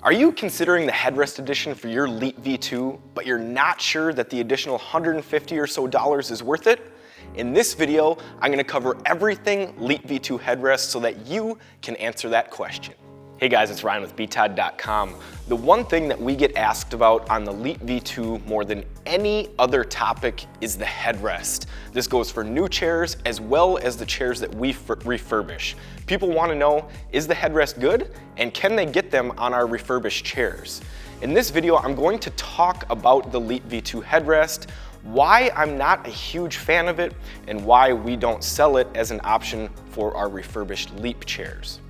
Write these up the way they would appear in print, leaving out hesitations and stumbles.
Are you considering the Headrest Edition for your Leap V2, but you're not sure that the additional $150 or so is worth it? In this video, I'm going to cover everything Leap V2 headrest so that you can answer that question. Hey guys, it's Ryan with btodd.com. The one thing that we get asked about on the Leap V2 more than any other topic is the headrest. This goes for new chairs as well as the chairs that we refurbish. People want to know, is the headrest good and can they get them on our refurbished chairs? In this video, I'm going to talk about the Leap V2 headrest, why I'm not a huge fan of it, and why we don't sell it as an option for our refurbished Leap chairs.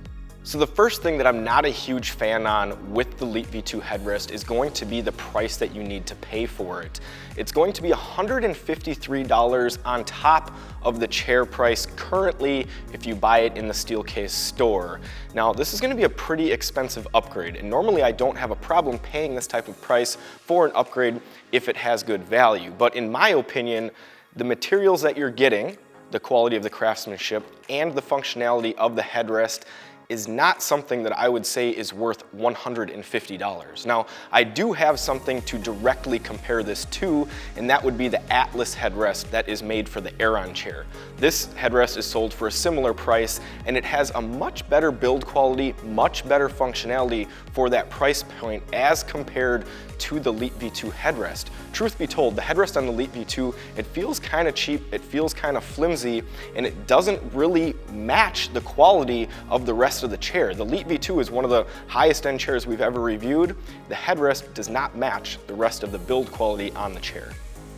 So the first thing that I'm not a huge fan on with the Leap V2 headrest is going to be the price that you need to pay for it. It's going to be $153 on top of the chair price currently if you buy it in the Steelcase store. Now this is going to be a pretty expensive upgrade, and normally I don't have a problem paying this type of price for an upgrade if it has good value. But in my opinion, the materials that you're getting, the quality of the craftsmanship, and the functionality of the headrest is not something that I would say is worth $150. Now, I do have something to directly compare this to, and that would be the Atlas headrest that is made for the Aeron chair. This headrest is sold for a similar price, and it has a much better build quality, much better functionality for that price point as compared to the Leap V2 headrest. Truth be told, the headrest on the Leap V2, it feels kind of cheap, it feels kind of flimsy, and it doesn't really match the quality of the rest of the chair. The Leap V2 is one of the highest end chairs we've ever reviewed. The headrest does not match the rest of the build quality on the chair.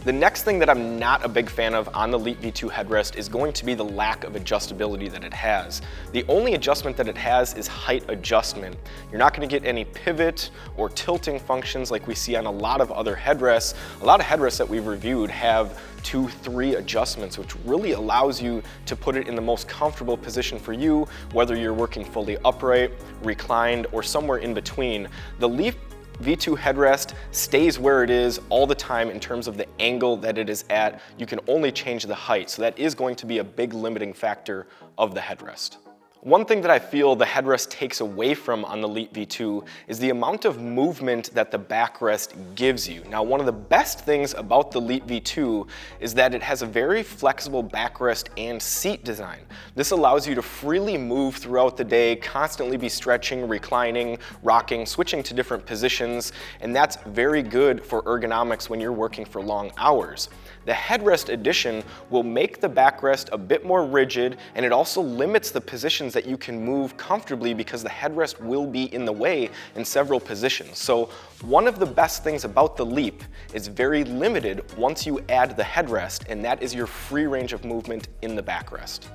The next thing that I'm not a big fan of on the Leap V2 headrest is going to be the lack of adjustability that it has. The only adjustment that it has is height adjustment. You're not going to get any pivot or tilting functions like we see on a lot of other headrests. A lot of headrests that we've reviewed have 2-3 adjustments, which really allows you to put it in the most comfortable position for you, whether you're working fully upright, reclined, or somewhere in between. The Leap V2 headrest stays where it is all the time in terms of the angle that it is at. You can only change the height, so that is going to be a big limiting factor of the headrest. One thing that I feel the headrest takes away from on the Leap V2 is the amount of movement that the backrest gives you. Now, one of the best things about the Leap V2 is that it has a very flexible backrest and seat design. This allows you to freely move throughout the day, constantly be stretching, reclining, rocking, switching to different positions, and that's very good for ergonomics when you're working for long hours. The Headrest Edition will make the backrest a bit more rigid, and it also limits the positions that you can move comfortably because the headrest will be in the way in several positions. So one of the best things about the Leap is very limited once you add the headrest, and that is your free range of movement in the backrest.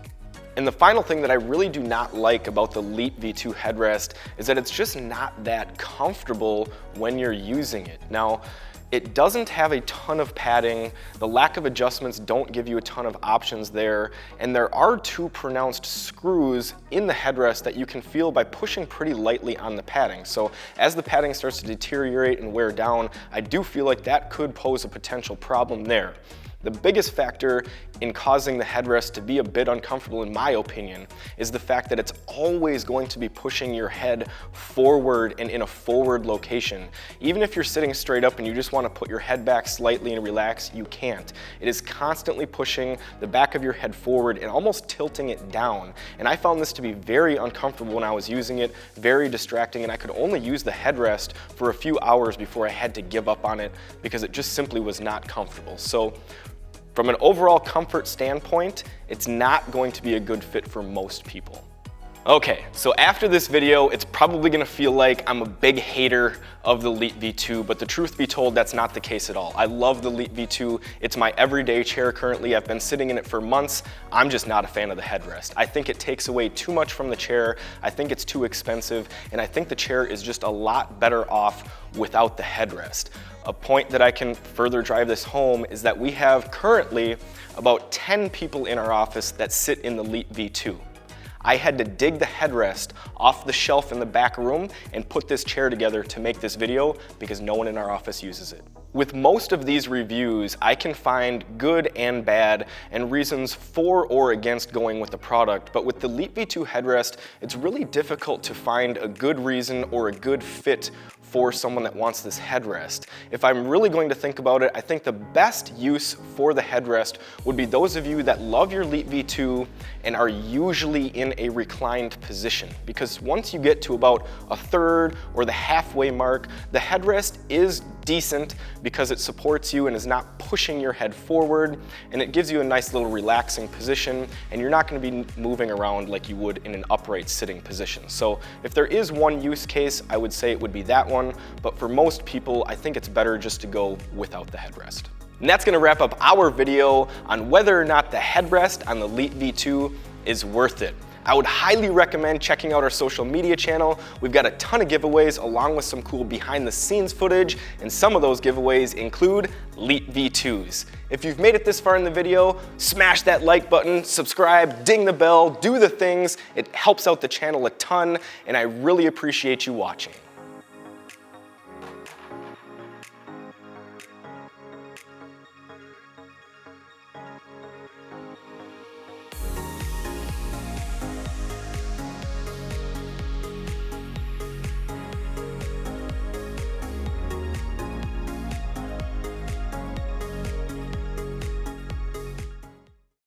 And the final thing that I really do not like about the Leap V2 headrest is that it's just not that comfortable when you're using it. Now, it doesn't have a ton of padding, the lack of adjustments don't give you a ton of options there, and there are 2 pronounced screws in the headrest that you can feel by pushing pretty lightly on the padding. So as the padding starts to deteriorate and wear down, I do feel like that could pose a potential problem there. The biggest factor in causing the headrest to be a bit uncomfortable, in my opinion, is the fact that it's always going to be pushing your head forward and in a forward location. Even if you're sitting straight up and you just want to put your head back slightly and relax, you can't. It is constantly pushing the back of your head forward and almost tilting it down. And I found this to be very uncomfortable when I was using it, very distracting, and I could only use the headrest for a few hours before I had to give up on it because it just simply was not comfortable. So, from an overall comfort standpoint, it's not going to be a good fit for most people. Okay, so after this video, it's probably gonna feel like I'm a big hater of the Leap V2, but the truth be told, that's not the case at all. I love the Leap V2. It's my everyday chair currently. I've been sitting in it for months. I'm just not a fan of the headrest. I think it takes away too much from the chair. I think it's too expensive, and I think the chair is just a lot better off without the headrest. A point that I can further drive this home is that we have currently about 10 people in our office that sit in the Leap V2. I had to dig the headrest off the shelf in the back room and put this chair together to make this video because no one in our office uses it. With most of these reviews, I can find good and bad and reasons for or against going with the product, but with the Leap V2 headrest, it's really difficult to find a good reason or a good fit for someone that wants this headrest. If I'm really going to think about it, I think the best use for the headrest would be those of you that love your Leap V2 and are usually in a reclined position. Because once you get to about a third or the halfway mark, the headrest is decent because it supports you and is not pushing your head forward, and it gives you a nice little relaxing position, and you're not going to be moving around like you would in an upright sitting position. So if there is one use case, I would say it would be that one, but for most people, I think it's better just to go without the headrest. And that's going to wrap up our video on whether or not the headrest on the Leap V2 is worth it. I would highly recommend checking out our social media channel. We've got a ton of giveaways along with some cool behind the scenes footage, and some of those giveaways include Leap V2s. If you've made it this far in the video, smash that like button, subscribe, ding the bell, do the things. It helps out the channel a ton, and I really appreciate you watching.